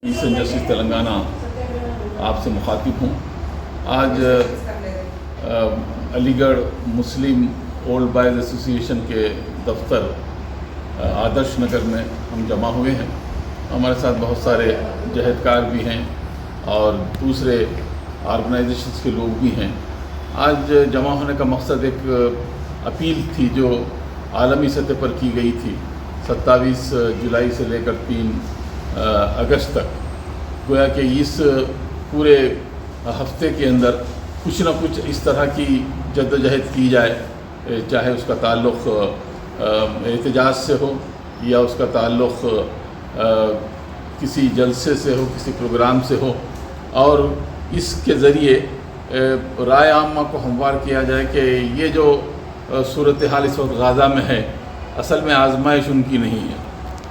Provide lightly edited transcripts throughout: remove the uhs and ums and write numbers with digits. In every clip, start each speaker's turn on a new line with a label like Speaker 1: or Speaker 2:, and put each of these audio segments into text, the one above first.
Speaker 1: Piece and justice Telangana आपसे मुखातिब हूँ। आज अलीगढ़ मुस्लिम ओल्ड बॉयज़ एसोसिएशन के दफ्तर आदर्श नगर में हम जमा हुए हैं। हमारे साथ बहुत सारे जहदकार भी हैं और दूसरे ऑर्गेनाइजेशंस के लोग भी हैं। आज जमा होने का मकसद एक अपील थी जो आलमी सतह पर की गई थी 27 जुलाई से लेकर 3 अगस्त तक। गोया कि इस पूरे हफ्ते के अंदर कुछ ना कुछ इस तरह की जद्दोजहद की जाए, चाहे उसका ताल्लुक़ एहतजाज से हो या उसका ताल्लुक़ किसी जलसे से हो, किसी प्रोग्राम से हो, और इसके ज़रिए राय आम्मा को हमवार किया जाए कि ये जो सूरत हाल इस वक्त गाज़ा में है, असल में आजमाइश उनकी नहीं है,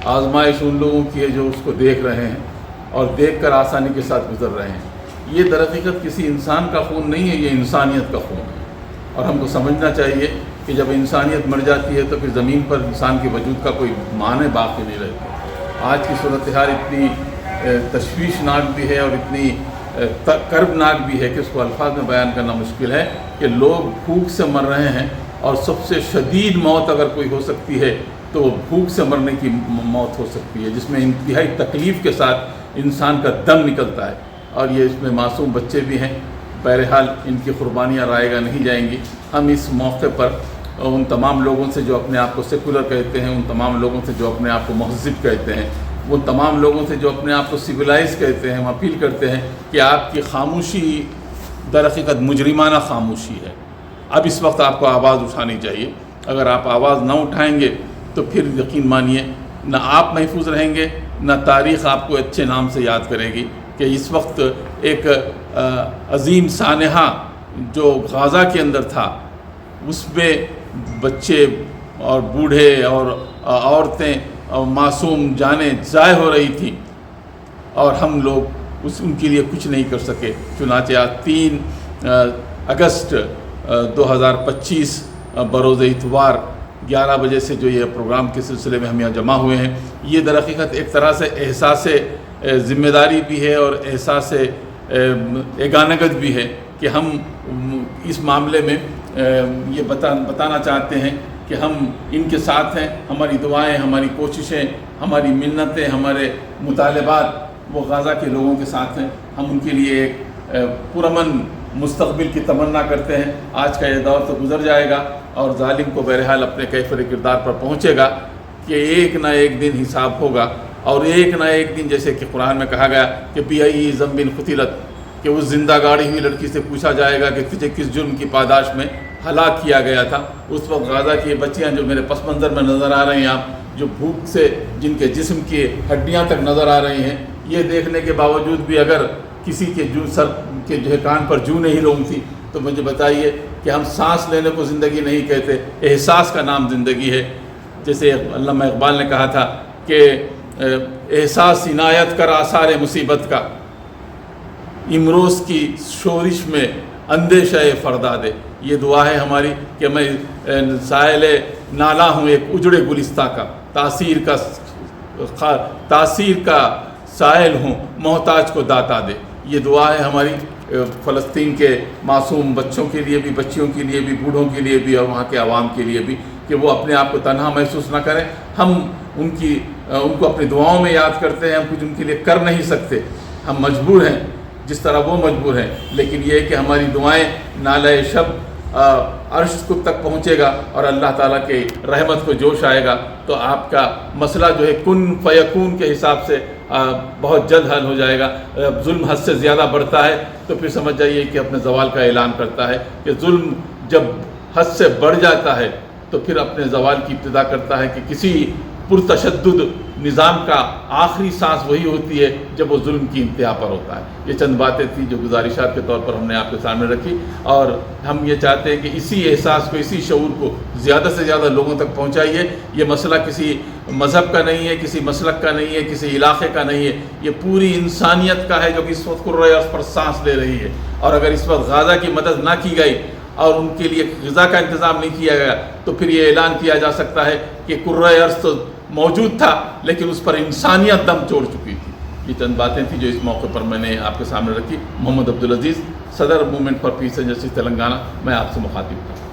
Speaker 1: आजमाइश उन लोगों की है जो उसको देख रहे हैं और देखकर आसानी के साथ गुजर रहे हैं। ये दरहकीकत किसी इंसान का खून नहीं है, ये इंसानियत का खून है। और हमको समझना चाहिए कि जब इंसानियत मर जाती है तो फिर ज़मीन पर इंसान के वजूद का कोई माने बाकी नहीं रहता। आज की सूरत हाल इतनी तशवीशनाक भी है और इतनी कर्बनाक भी है कि उसको अल्फाज में बयान करना मुश्किल है कि लोग भूख से मर रहे हैं, और सबसे शदीद मौत अगर कोई हो सकती है तो वो भूख से मरने की मौत हो सकती है, जिसमें इंतहाई तकलीफ़ के साथ इंसान का दम निकलता है। और ये इसमें मासूम बच्चे भी हैं। बहरहाल इनकी कुर्बानियाँ रायगा नहीं जाएंगी। हम इस मौके पर उन तमाम लोगों से जो अपने आप को सेकुलर कहते हैं, उन तमाम लोगों से जो अपने आप को महज़िब कहते हैं, उन तमाम लोगों से जो अपने आप को सिविलाइज कहते हैं, हम अपील करते हैं कि आपकी खामोशी दरहकीकत मुजरिमाना खामोशी है। अब इस वक्त आपको आवाज़ उठानी चाहिए। अगर आप आवाज़ न उठाएंगे तो फिर यकीन मानिए न आप महफूज रहेंगे, न तारीख़ आपको अच्छे नाम से याद करेगी कि इस वक्त एक अज़ीम सानहा जो गाज़ा के अंदर था, उसमें बच्चे और बूढ़े और औरतें और मासूम जानें ज़ाय हो रही थी, और हम लोग उनके लिए कुछ नहीं कर सके। चुनांचे आज 3 अगस्त 2025 बरोज़ इतवार 11 बजे से जो ये प्रोग्राम के सिलसिले में हम यहाँ जमा हुए हैं, ये दरहकीकत एक तरह से एहसास ज़िम्मेदारी भी है और एहसास एगानगत भी है कि हम इस मामले में ये बताना चाहते हैं कि हम इनके साथ हैं। हमारी दुआएं, हमारी कोशिशें, हमारी मिन्नतें, हमारे मुतालबात वो गाज़ा के लोगों के साथ हैं। हम उनके लिए एक पुरअमन मुस्तक़बिल की तमन्ना करते हैं। आज का ये दौर तो गुज़र जाएगा और ज़ालिम को बहरहाल अपने कैफ़र किरदार पर पहुँचेगा कि एक ना एक दिन हिसाब होगा, और एक ना एक दिन, जैसे कि कुरान में कहा गया कि बिअय्यि ज़ंबिन क़ुतिलत, कि उस जिंदा गाड़ी हुई लड़की से पूछा जाएगा कि तुझे किस जुर्म की पादाश में हलाक किया गया था। उस वक्त गाज़ा की बच्चियाँ जो मेरे पस मंज़र में नज़र आ रही हैं, आप जो भूख से जिनके जिस्म की हड्डियाँ तक नज़र आ रही हैं, ये देखने के बावजूद भी अगर किसी के सर के जो है कान पर जूं नहीं लोग थी, तो मुझे बताइए कि हम सांस लेने को ज़िंदगी नहीं कहते, एहसास का नाम ज़िंदगी है। जैसे अल्लामा इक़बाल ने कहा था कि एहसास इनायत कर आसार मुसीबत का, इमरोज़ की शोरिश में अंदेशा फ़रदा दे। ये दुआ है हमारी कि मैं साइल नाला हूँ एक उजड़े गुलिस्ता का, तासीर का साइल हूँ मोहताज को दाता दे। ये दुआ है हमारी फ़लस्तीन के मासूम बच्चों के लिए भी, बच्चियों के लिए भी, बूढ़ों के लिए भी और वहाँ के आवाम के लिए भी, कि वो अपने आप को तन्हा महसूस ना करें। हम उनको अपनी दुआओं में याद करते हैं। हम कुछ उनके लिए कर नहीं सकते, हम मजबूर हैं जिस तरह वो मजबूर हैं, लेकिन ये है कि हमारी दुआएं नाले शब अर्श को तक पहुँचेगा और अल्लाह ताला के रहमत को जोश आएगा, तो आपका मसला जो है कुन फयकून के हिसाब से बहुत जल्द हल हो जाएगा। जुल्म हद से ज़्यादा बढ़ता है तो फिर समझ जाइए कि अपने ज़वाल का ऐलान करता है कि जुल्म जब हद से बढ़ जाता है तो फिर अपने ज़वाल की इब्तिदा करता है कि किसी पुरतशद्दुद निज़ाम का आखिरी सांस वही होती है जब वो जुल्म की इंतहा पर होता है। ये चंद बातें थी जो गुजारिशात के तौर पर हमने आपके सामने रखी, और हम ये चाहते हैं कि इसी एहसास को, इसी शऊर को ज़्यादा से ज़्यादा लोगों तक पहुँचाइए। ये मसला किसी मज़हब का नहीं है, किसी मसलक का नहीं है, किसी इलाके का नहीं है, ये पूरी इंसानियत का है जो कि इस वक्त कुर्रे अर्ज़ पर सांस ले रही है। और अगर इस वक्त गाज़ा की मदद ना की गई और उनके लिए ग़िज़ा का इंतज़ाम नहीं किया गया, तो फिर ये ऐलान किया जा सकता है कि कुर्रे अर्ज़ तो मौजूद था लेकिन उस पर इंसानियत दम तोड़ चुकी थी। یہ چند باتیں تھیں جو اس موقع پر میں نے آپ کے سامنے رکھی. محمد عبدالعزیز, صدر movement for piece and justice Telangana, میں آپ سے مخاطب تھا.